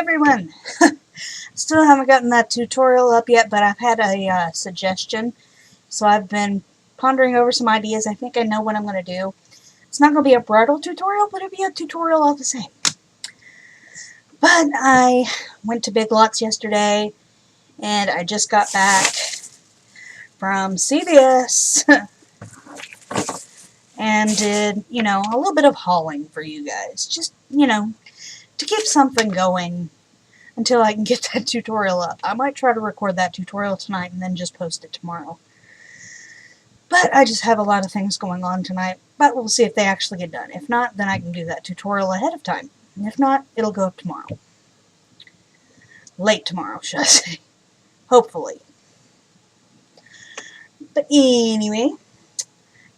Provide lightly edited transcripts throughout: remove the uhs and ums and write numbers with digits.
everyone! Still haven't gotten that tutorial up yet, but I've had a suggestion, so I've been pondering over some ideas. I think I know what I'm going to do. It's not going to be a bridal tutorial, but it'll be a tutorial all the same. But I went to Big Lots yesterday, and I just got back from CVS and did, a little bit of hauling for you guys. Just, to keep something going until I can get that tutorial up. I might try to record that tutorial tonight and then just post it tomorrow. But I just have a lot of things going on tonight, but we'll see if they actually get done. If not, then I can do that tutorial ahead of time. And if not, it'll go up tomorrow. Late tomorrow, should I say. Hopefully. But anyway,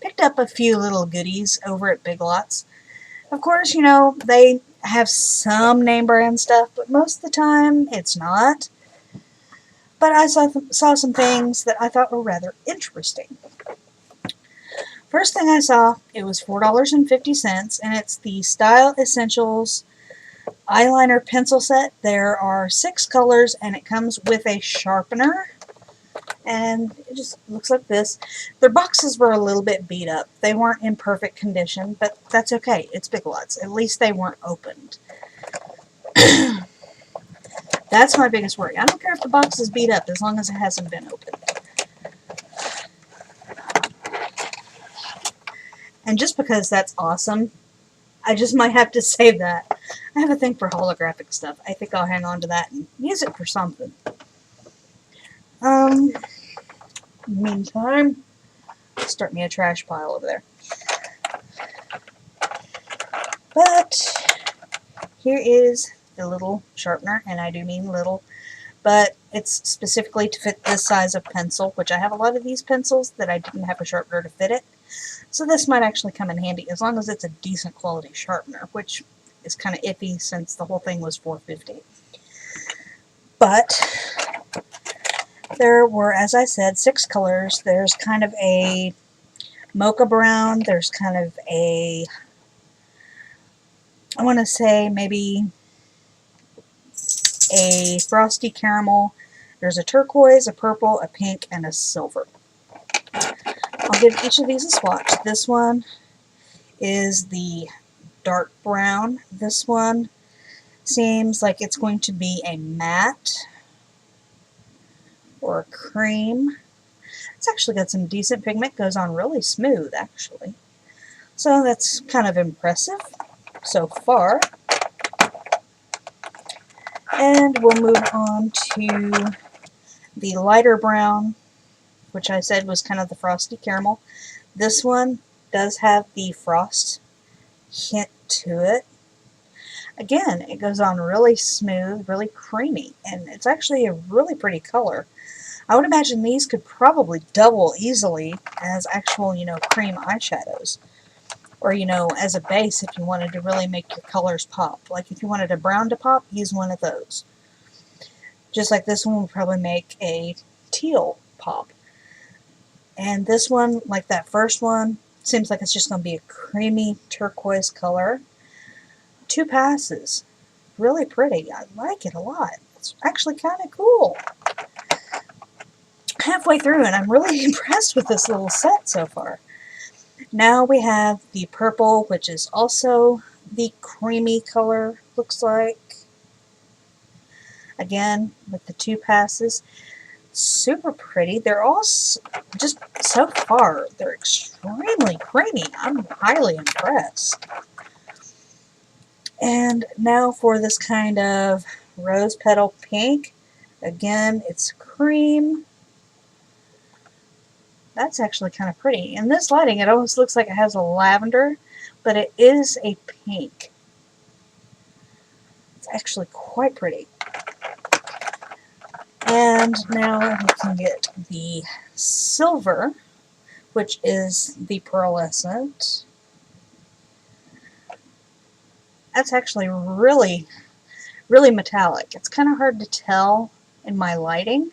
picked up a few little goodies over at Big Lots. Of course, they have some name brand stuff, but most of the time it's not. But I saw some things that I thought were rather interesting. First thing I saw, it was $4.50, and it's the Style Essentials eyeliner pencil set. There are 6 colors, and it comes with a sharpener. And it just looks like this. Their boxes were a little bit beat up. They weren't in perfect condition, but that's okay. It's Big Lots. At least they weren't opened. That's my biggest worry. I don't care if the box is beat up as long as it hasn't been opened. And just because that's awesome, I just might have to say that. I have a thing for holographic stuff. I think I'll hang on to that and use it for something. Meantime, start me a trash pile over there. But here is the little sharpener, and I do mean little, but it's specifically to fit this size of pencil, which I have a lot of these pencils that I didn't have a sharpener to fit it. So this might actually come in handy as long as it's a decent quality sharpener, which is kind of iffy since the whole thing was $4.50. But there were, as I said, 6 colors. There's kind of a mocha brown. There's kind of a, I want to say maybe a frosty caramel. There's a turquoise, a purple, a pink, and a silver. I'll give each of these a swatch. This one is the dark brown. This one seems like it's going to be a matte or a cream. It's actually got some decent pigment. Goes on really smooth, actually. So that's kind of impressive so far. And we'll move on to the lighter brown, which I said was kind of the frosty caramel. This one does have the frost hint to it. Again, it goes on really smooth, really creamy, and it's actually a really pretty color. I would imagine these could probably double easily as actual, cream eyeshadows. Or, as a base if you wanted to really make your colors pop. Like if you wanted a brown to pop, use one of those. Just like this one would probably make a teal pop. And this one, like that first one, seems like it's just going to be a creamy turquoise color. 2 passes. Really pretty. I like it a lot. It's actually kind of cool. Halfway through, and I'm really impressed with this little set so far. Now we have the purple, which is also the creamy color, looks like. Again, with the 2 passes. Super pretty. They're all just, so far, they're extremely creamy. I'm highly impressed. And now for this kind of rose petal pink. Again, it's cream. That's actually kind of pretty. In this lighting, it almost looks like it has a lavender, but it is a pink. It's actually quite pretty. And now we can get the silver, which is the pearlescent. That's actually really, really metallic. It's kind of hard to tell in my lighting.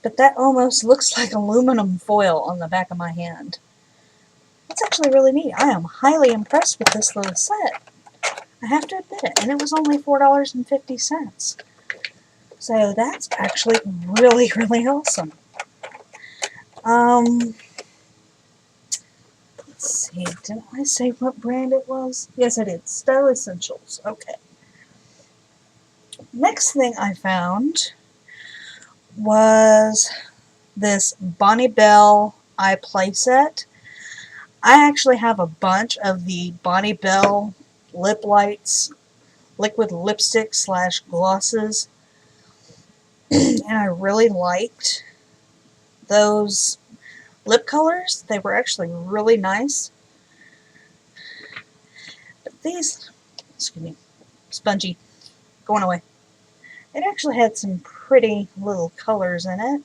But that almost looks like aluminum foil on the back of my hand. That's actually really neat. I am highly impressed with this little set. I have to admit it. And it was only $4.50. So that's actually really, really awesome. Let's see. Did I say what brand it was? Yes, I did. Style Essentials. Okay. Next thing I found was this Bonnie Bell eye playset. I actually have a bunch of the Bonnie Bell lip lights, liquid lipstick / glosses, and I really liked those lip colors. They were actually really nice. But these, excuse me, spongy, going away. It actually had some pretty little colors in it,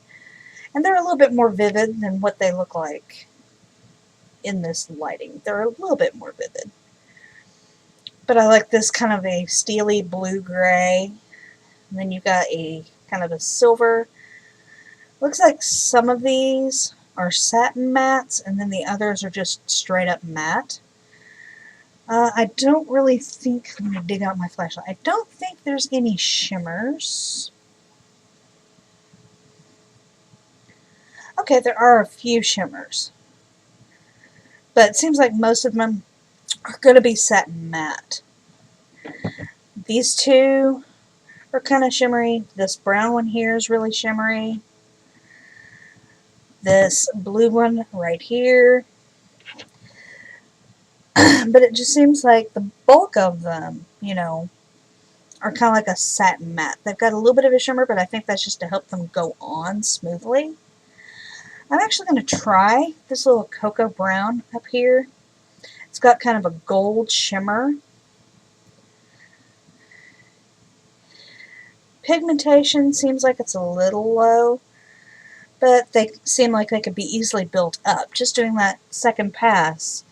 and they're a little bit more vivid than what they look like in this lighting. They're a little bit more vivid. But I like this kind of a steely blue-gray, and then you've got a kind of a silver. Looks like some of these are satin mattes, and then the others are just straight up matte. I don't really think, let me dig out my flashlight, I don't think there's any shimmers. Okay, there are a few shimmers, but it seems like most of them are going to be satin matte. These two are kind of shimmery. This brown one here is really shimmery. This blue one right here. But it just seems like the bulk of them, you know, are kind of like a satin matte. They've got a little bit of a shimmer, but I think that's just to help them go on smoothly. I'm actually going to try this little cocoa brown up here. It's got kind of a gold shimmer. Pigmentation seems like it's a little low, but they seem like they could be easily built up. Just doing that second pass,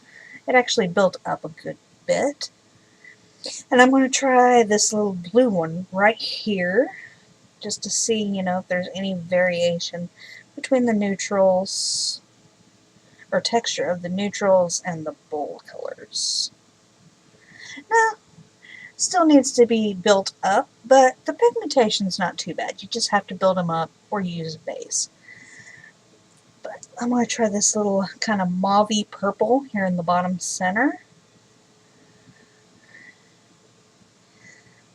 it actually built up a good bit. And I'm going to try this little blue one right here, just to see, you know, if there's any variation between the neutrals, or texture of the neutrals and the bold colors. Now, still needs to be built up, but the pigmentation's not too bad. You just have to build them up or use a base. But I'm going to try this little kind of mauve-y purple here in the bottom center.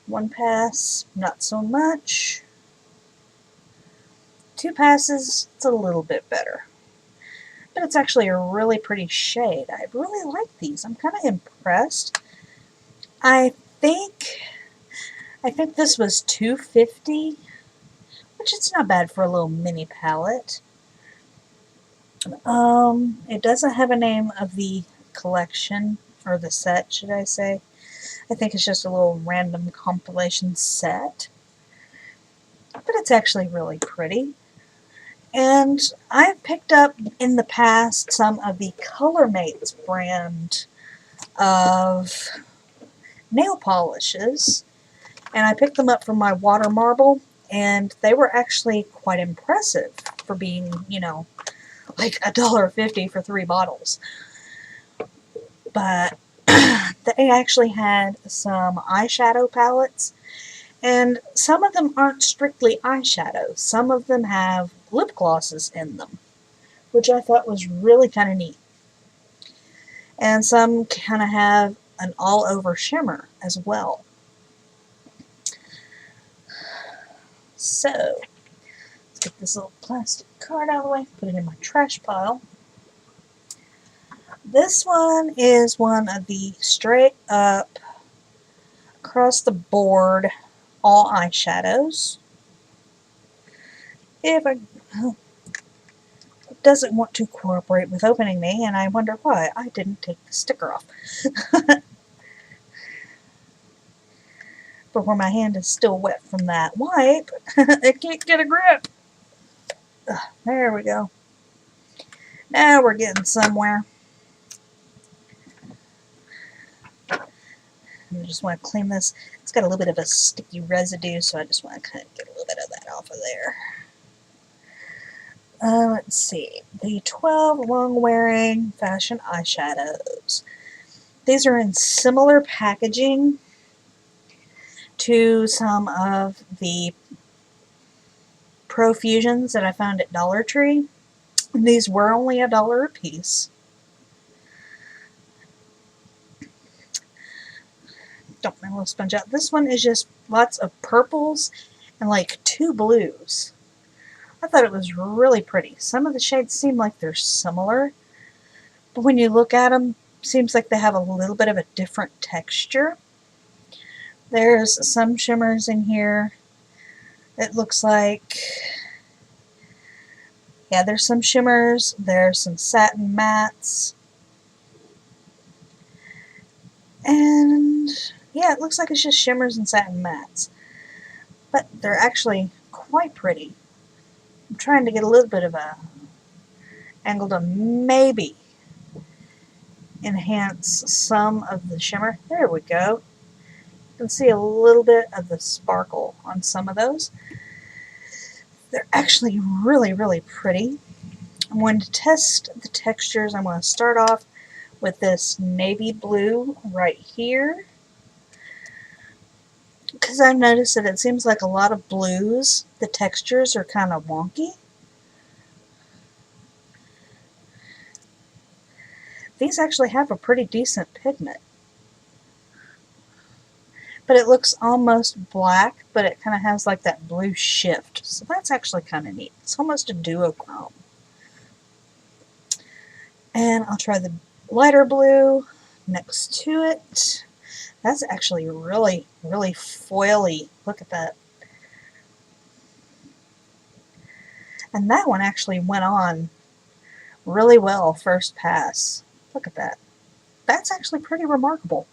One pass, not so much. Two passes, it's a little bit better. But it's actually a really pretty shade. I really like these. I'm kind of impressed. I think this was $2.50, which it's not bad for a little mini palette. It doesn't have a name of the collection, or the set, should I say. I think it's just a little random compilation set. But it's actually really pretty. And I've picked up in the past some of the ColorMates brand of nail polishes. And I picked them up from my water marble, and they were actually quite impressive for being, you know, like $1.50 for 3 bottles. But they actually had some eyeshadow palettes, and some of them aren't strictly eyeshadow. Some of them have lip glosses in them, which I thought was really kind of neat. And some kind of have an all-over shimmer as well. So, let's get this little plastic card out of the way, put it in my trash pile. This one is one of the straight up, across the board, all eyeshadows. If I, it doesn't want to cooperate with opening me, and I wonder why I didn't take the sticker off. But where my hand is still wet from that wipe, it can't get a grip. There we go. Now we're getting somewhere. I just want to clean this. It's got a little bit of a sticky residue, so I just want to kind of get a little bit of that off of there. Let's see. The 12 long-wearing fashion eyeshadows. These are in similar packaging to some of the Profusions that I found at Dollar Tree. And these were only $1 a piece. Don't mind a little sponge out. This one is just lots of purples and like 2 blues. I thought it was really pretty. Some of the shades seem like they're similar, but when you look at them, it seems like they have a little bit of a different texture. There's some shimmers in here. It looks like, yeah, there's some shimmers. There's some satin mattes. And yeah, it looks like it's just shimmers and satin mattes. But they're actually quite pretty. I'm trying to get a little bit of a angle to maybe enhance some of the shimmer. There we go. You can see a little bit of the sparkle on some of those. They're actually really, really pretty. I'm going to test the textures. I'm going to start off with this navy blue right here, because I've noticed that it seems like a lot of blues, the textures are kind of wonky. These actually have a pretty decent pigment, but it looks almost black, but it kind of has like that blue shift, so that's actually kind of neat. It's almost a duochrome. And I'll try the lighter blue next to it. That's actually really, really foily. Look at that. And that one actually went on really well first pass. Look at that. That's actually pretty remarkable.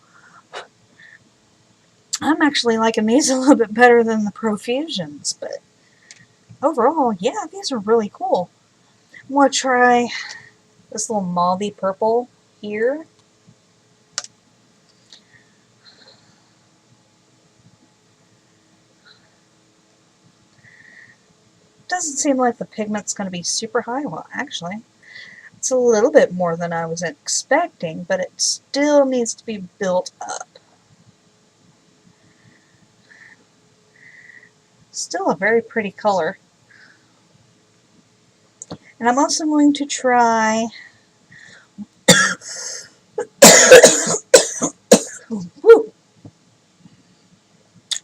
I'm actually liking these a little bit better than the Profusions, but overall, yeah, these are really cool. I'm going to try this little mauvey purple here. Doesn't seem like the pigment's going to be super high. Well, actually, it's a little bit more than I was expecting, but it still needs to be built up. Still a very pretty color. And I'm also going to try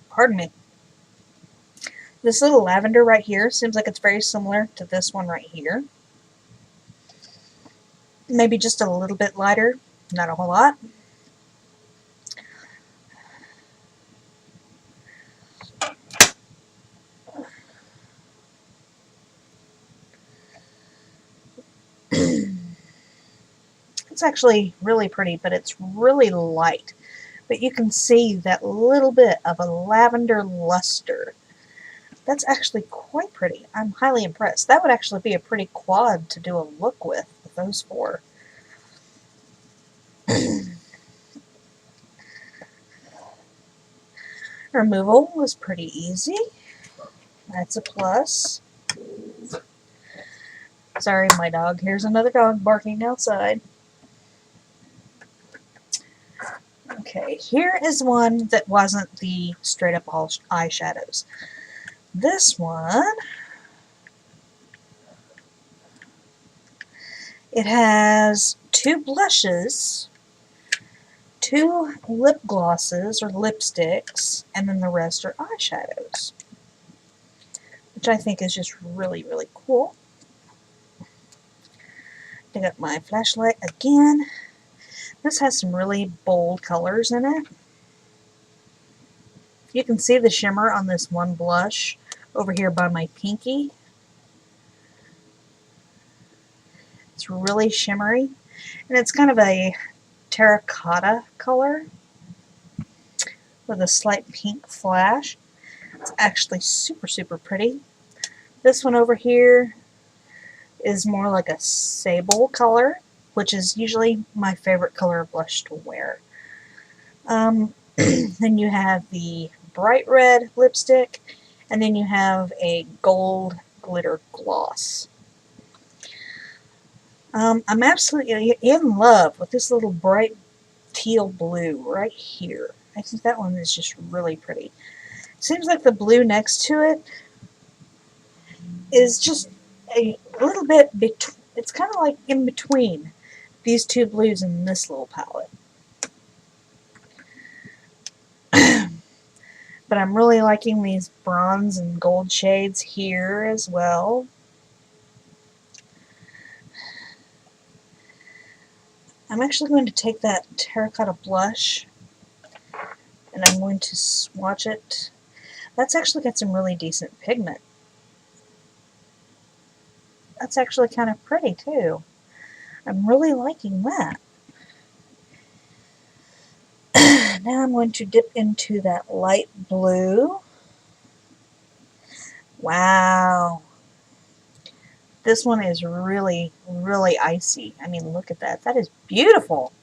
pardon me. This little lavender right here seems like it's very similar to this one right here. Maybe just a little bit lighter, not a whole lot. It's actually really pretty, but it's really light. But you can see that little bit of a lavender luster. That's actually quite pretty. I'm highly impressed. That would actually be a pretty quad to do a look with those 4. Removal was pretty easy. That's a plus. Sorry, my dog. Here's another dog barking outside. Okay, here is one that wasn't the straight up all eyeshadows. This one, it has 2 blushes, 2 lip glosses or lipsticks, and then the rest are eyeshadows, which I think is just really, really cool. Pick up my flashlight again. This has some really bold colors in it. You can see the shimmer on this one blush over here by my pinky. It's really shimmery, and it's kind of a terracotta color with a slight pink flash. It's actually super, super pretty. This one over here is more like a sable color, which is usually my favorite color of blush to wear. Then you have the bright red lipstick, and then you have a gold glitter gloss. I'm absolutely in love with this little bright teal blue right here. I think that one is just really pretty. Seems like the blue next to it is just a little bit, it's kind of like in between these two blues in this little palette. But I'm really liking these bronze and gold shades here as well. I'm actually going to take that terracotta blush and I'm going to swatch it. That's actually got some really decent pigment. That's actually kind of pretty too. I'm really liking that. Now I'm going to dip into that light blue. Wow. This one is really, really icy. I mean, look at that. That is beautiful.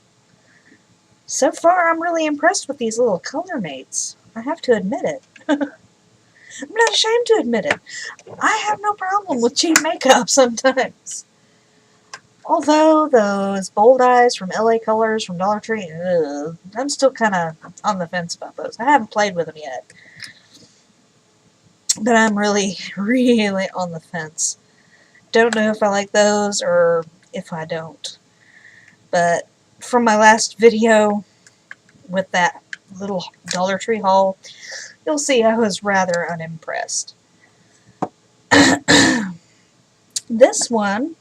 So far, I'm really impressed with these little ColorMates. I have to admit it. I'm not ashamed to admit it. I have no problem with cheap makeup sometimes. Although those bold eyes from LA Colors from Dollar Tree, I'm still kind of on the fence about those. I haven't played with them yet. But I'm really, really on the fence. Don't know if I like those or if I don't. But from my last video with that little Dollar Tree haul, you'll see I was rather unimpressed. This one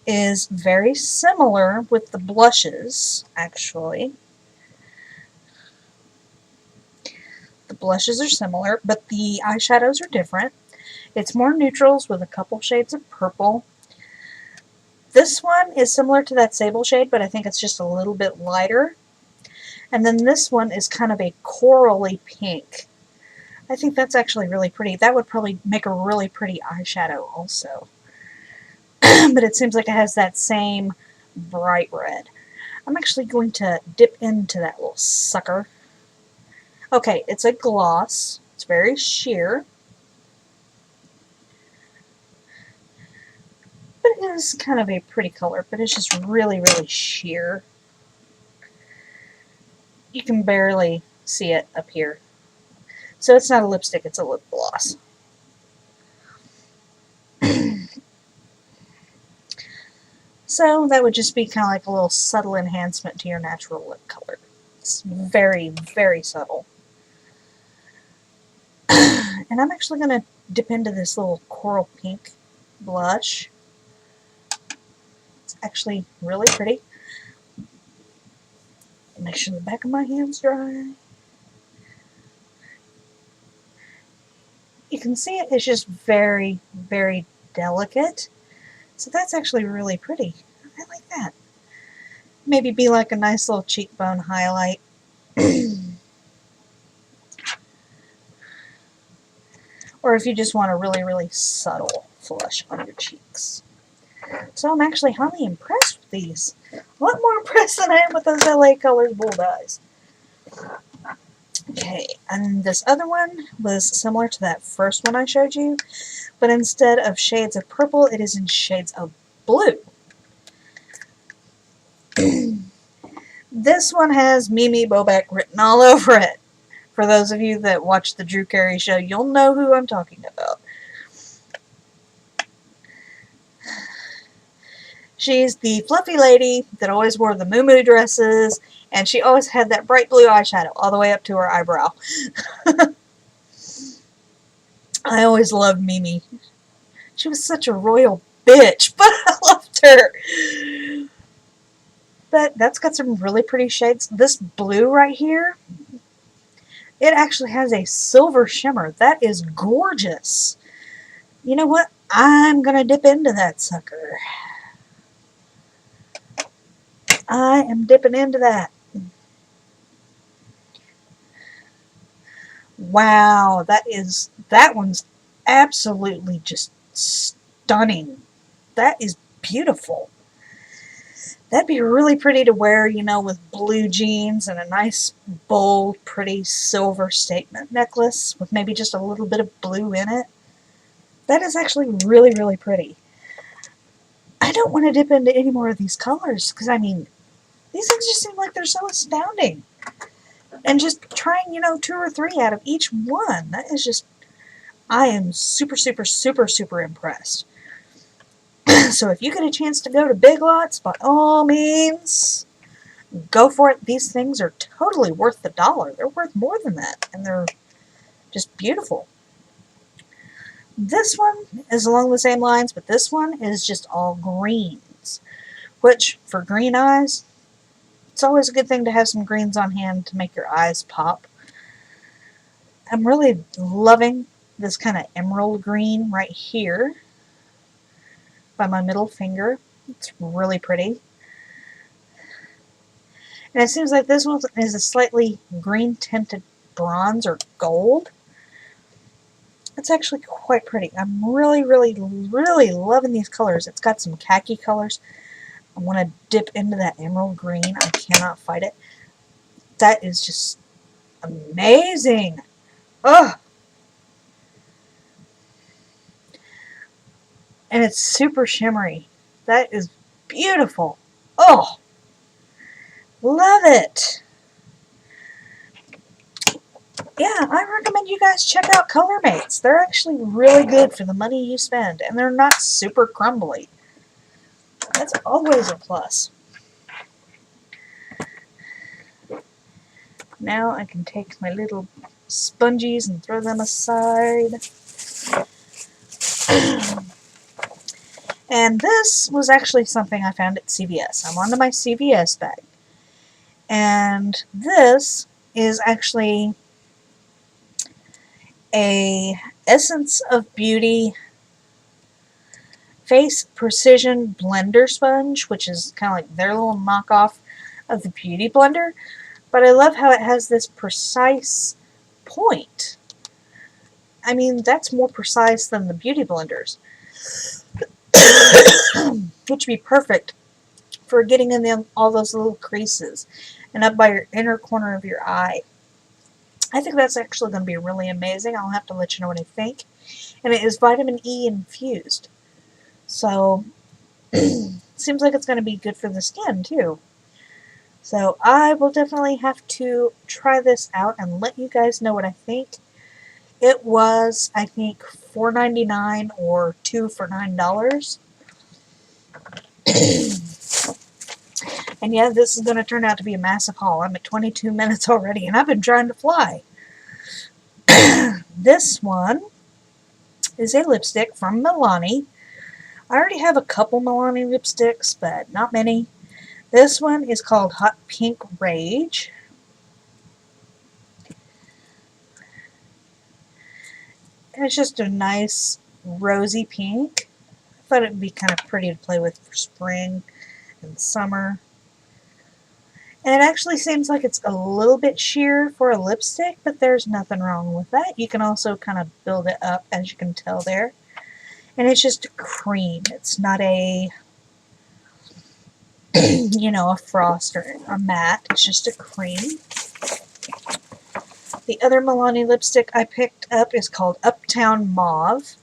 is very similar with the blushes, actually. The blushes are similar, but the eyeshadows are different. It's more neutrals with a couple shades of purple. This one is similar to that sable shade, but I think it's just a little bit lighter. And then this one is kind of a corally pink. I think that's actually really pretty. That would probably make a really pretty eyeshadow also. But it seems like it has that same bright red. I'm actually going to dip into that little sucker. Okay, it's a gloss. It's very sheer. But it is kind of a pretty color, but it's just really, really sheer. You can barely see it up here. So it's not a lipstick, it's a lip gloss. So that would just be kind of like a little subtle enhancement to your natural lip color. It's very, very subtle. And I'm actually going to dip into this little coral pink blush. It's actually really pretty. Make sure the back of my hand's dry. You can see it's just very, very delicate. So that's actually really pretty. I like that. Maybe be like a nice little cheekbone highlight. Or if you just want a really, really subtle flush on your cheeks. So I'm actually highly impressed with these. A lot more impressed than I am with those LA Colors bold eyes. Okay, and this other one was similar to that first one I showed you, but instead of shades of purple, it is in shades of blue. This one has Mimi Bobek written all over it. For those of you that watch the Drew Carey show, you'll know who I'm talking about. She's the fluffy lady that always wore the moo-moo dresses, and she always had that bright blue eyeshadow all the way up to her eyebrow. I always loved Mimi. She was such a royal bitch, but I loved her. But that's got some really pretty shades. This blue right here, it actually has a silver shimmer. That is gorgeous. You know what? I'm going to dip into that sucker. I am dipping into that. Wow, that one's absolutely just stunning. That is beautiful. That'd be really pretty to wear, you know, with blue jeans and a nice, bold, pretty silver statement necklace with maybe just a little bit of blue in it. That is actually really, really pretty. I don't want to dip into any more of these colors because, I mean, these things just seem like they're so astounding. And just trying, you know, 2 or 3 out of each one. That is just, I am super, super, super, super impressed. So if you get a chance to go to Big Lots, by all means, go for it. These things are totally worth the dollar. They're worth more than that, and they're just beautiful. This one is along the same lines, but this one is just all greens, which for green eyes, it's always a good thing to have some greens on hand to make your eyes pop. I'm really loving this kind of emerald green right here by my middle finger. It's really pretty. And it seems like this one is a slightly green tinted bronze or gold. It's actually quite pretty. I'm really, really, really loving these colors. It's got some khaki colors. I want to dip into that emerald green. I cannot fight it. That is just amazing. Ugh. And it's super shimmery. That is beautiful. Oh, love it. Yeah, I recommend you guys check out ColorMates. They're actually really good for the money you spend, and they're not super crumbly. That's always a plus. Now I can take my little sponges and throw them aside. And this was actually something I found at CVS. I'm onto my CVS bag. And this is actually a Essence of Beauty Face Precision Blender Sponge, which is kind of like their little knockoff of the Beauty Blender. But I love how it has this precise point. I mean, that's more precise than the Beauty Blenders. Which would be perfect for getting in all those little creases and up by your inner corner of your eye. I think that's actually going to be really amazing. I'll have to let you know what I think. And it is vitamin E infused. So, seems like it's going to be good for the skin, too. So, I will definitely have to try this out and let you guys know what I think. It was, I think, $4.99 or 2 for $9. And yeah, this is going to turn out to be a massive haul. I'm at 22 minutes already, and I've been trying to fly. This one is a lipstick from Milani. I already have a couple Milani lipsticks, but not many. This one is called Hot Pink Rage. And it's just a nice rosy pink. I thought it would be kind of pretty to play with for spring and summer. And it actually seems like it's a little bit sheer for a lipstick, but there's nothing wrong with that. You can also kind of build it up, as you can tell there. And it's just a cream. It's not a, you know, a frost or a matte. It's just a cream. The other Milani lipstick I picked up is called Uptown Mauve.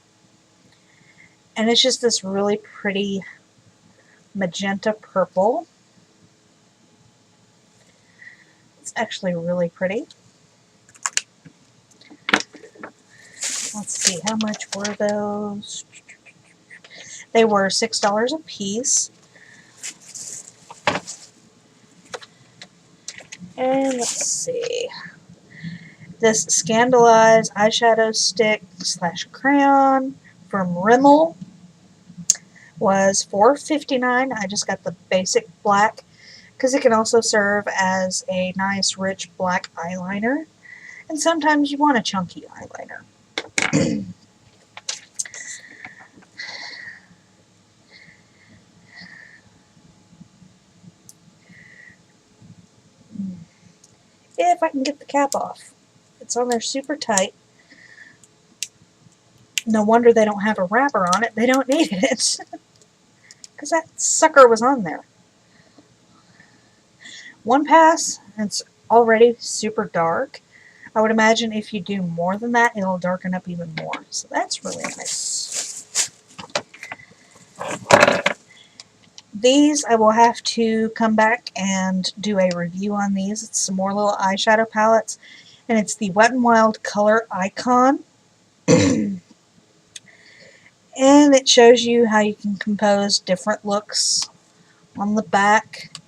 And it's just this really pretty magenta purple. It's actually really pretty. Let's see, how much were those? They were $6 a piece. And let's see. This Scandalized eyeshadow stick / crayon from Rimmel was $4.59. I just got the basic black because it can also serve as a nice rich black eyeliner. And sometimes you want a chunky eyeliner. If I can get the cap off. It's on there super tight. No wonder they don't have a wrapper on it. They don't need it. Because that sucker was on there. One pass, and it's already super dark. I would imagine if you do more than that, it'll darken up even more. So that's really nice. These, I will have to come back and do a review on these. It's some more little eyeshadow palettes, and it's the Wet n Wild Color Icon. And it shows you how you can compose different looks on the back.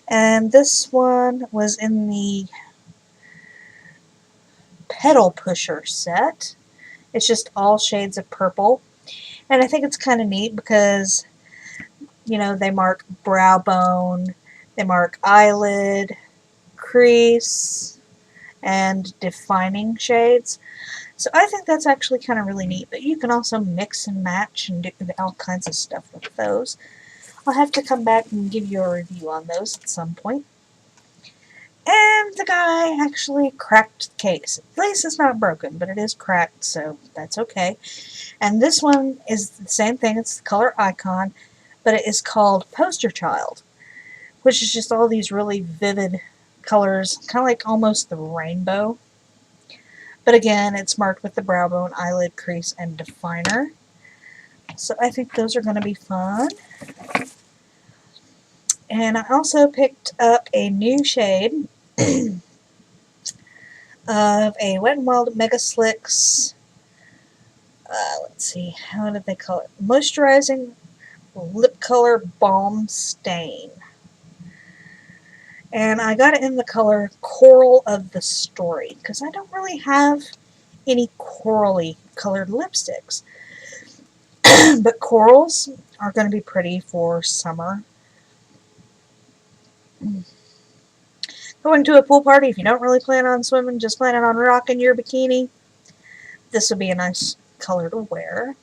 And this one was in the Petal Pusher set. It's just all shades of purple. And I think it's kind of neat because, you know, they mark brow bone, they mark eyelid, crease, and defining shades. So I think that's actually kind of really neat. But you can also mix and match and do all kinds of stuff with those. I'll have to come back and give you a review on those at some point. And the guy actually cracked the case. At least it's not broken, but it is cracked, so that's okay. And this one is the same thing. It's the Color Icon, but it is called Poster Child, which is just all these really vivid colors, kind of like almost the rainbow. But again, it's marked with the brow bone, eyelid, crease, and definer. So I think those are going to be fun. And I also picked up a new shade of a Wet n Wild Mega Slicks, let's see, how did they call it? Moisturizing Lip Color Balm Stain. And I got it in the color Coral of the Story, because I don't really have any corally colored lipsticks. But corals are going to be pretty for summer. Going to a pool party, if you don't really plan on swimming, just planning on rocking your bikini, this would be a nice color to wear.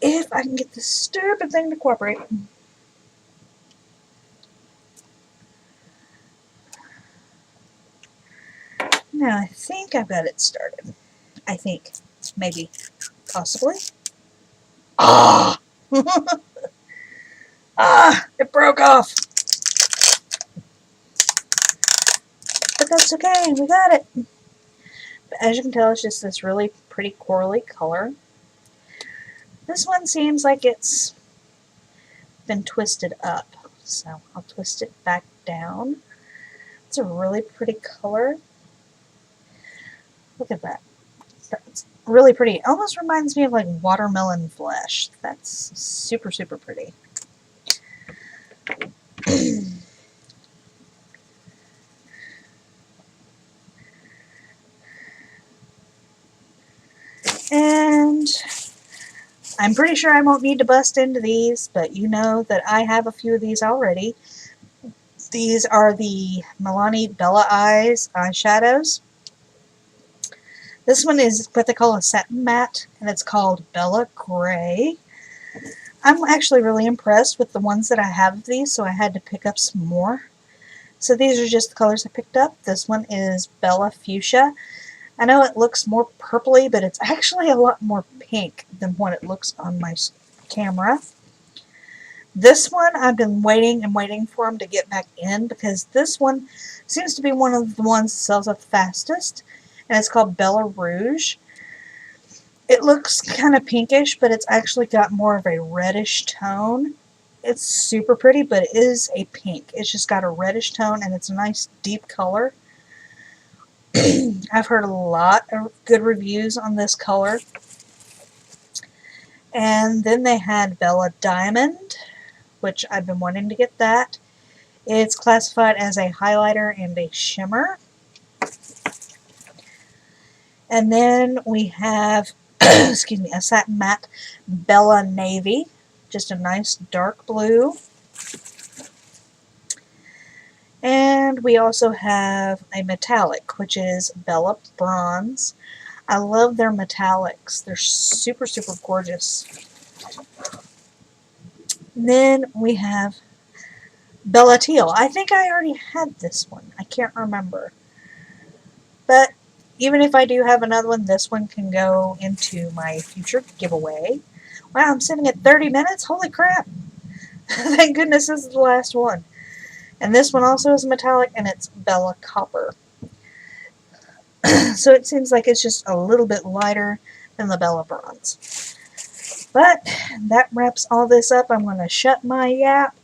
If I can get this stupid thing to cooperate. Now I think I've got it started. I think. Maybe. Possibly. Ah! Ah! It broke off! But that's okay, we got it. But as you can tell, it's just this really pretty corally color. This one seems like it's been twisted up, so I'll twist it back down. It's a really pretty color. Look at that. That's really pretty. It almost reminds me of like watermelon flesh. That's super, super pretty. And I'm pretty sure I won't need to bust into these, but you know that I have a few of these already. These are the Milani Bella Eyes eyeshadows. This one is what they call a satin matte, and it's called Bella Gray. I'm actually really impressed with the ones that I have of these, so I had to pick up some more. So these are just the colors I picked up. This one is Bella Fuchsia. I know it looks more purpley, but it's actually a lot more pink than what it looks on my camera. This one, I've been waiting and waiting for them to get back in, because this one seems to be one of the ones that sells up fastest. And it's called Bella Rouge. It looks kind of pinkish, but it's actually got more of a reddish tone. It's super pretty, but it is a pink. It's just got a reddish tone, and it's a nice deep color. I've heard a lot of good reviews on this color. And then they had Bella Diamond, which I've been wanting to get that. It's classified as a highlighter and a shimmer. And then we have, excuse me, a satin matte Bella Navy, just a nice dark blue. And we also have a metallic, which is Bella Bronze. I love their metallics. They're super, super gorgeous. And then we have Bella Teal. I think I already had this one. I can't remember. But even if I do have another one, this one can go into my future giveaway. Wow, I'm sitting at 30 minutes? Holy crap! Thank goodness this is the last one. And this one also is metallic, and it's Bella Copper. So it seems like it's just a little bit lighter than the Bella Bronze. But that wraps all this up. I'm going to shut my yap.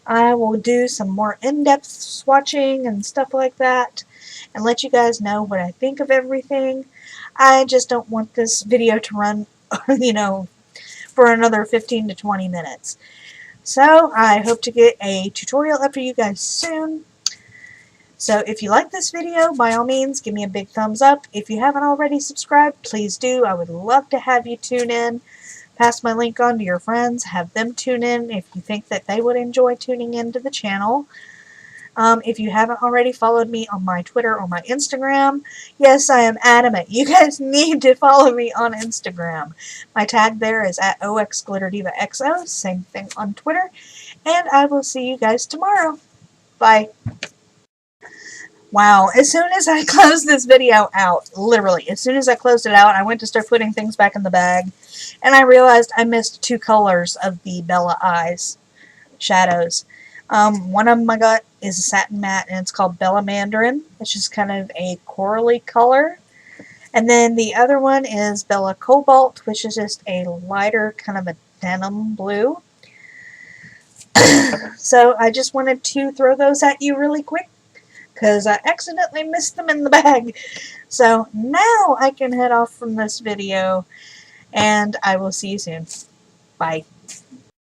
I will do some more in-depth swatching and stuff like that and let you guys know what I think of everything. I just don't want this video to run, for another 15 to 20 minutes. So I hope to get a tutorial up for you guys soon. So if you like this video, by all means, give me a big thumbs up. If you haven't already subscribed, please do. I would love to have you tune in. Pass my link on to your friends. Have them tune in if you think that they would enjoy tuning into the channel. If you haven't already followed me on my Twitter or my Instagram, yes, I am adamant. You guys need to follow me on Instagram. My tag there is at OXGlitterDivaXO. Same thing on Twitter. And I will see you guys tomorrow. Bye. Wow, as soon as I closed this video out, literally, as soon as I closed it out, I went to start putting things back in the bag, and I realized I missed 2 colors of the Bella Eyes shadows. One of them I got is a satin matte, and it's called Bella Mandarin. It's just kind of a corally color. And then the other one is Bella Cobalt, which is just a lighter kind of a denim blue. So I just wanted to throw those at you really quick, because I accidentally missed them in the bag. So now I can head off from this video, and I will see you soon. Bye.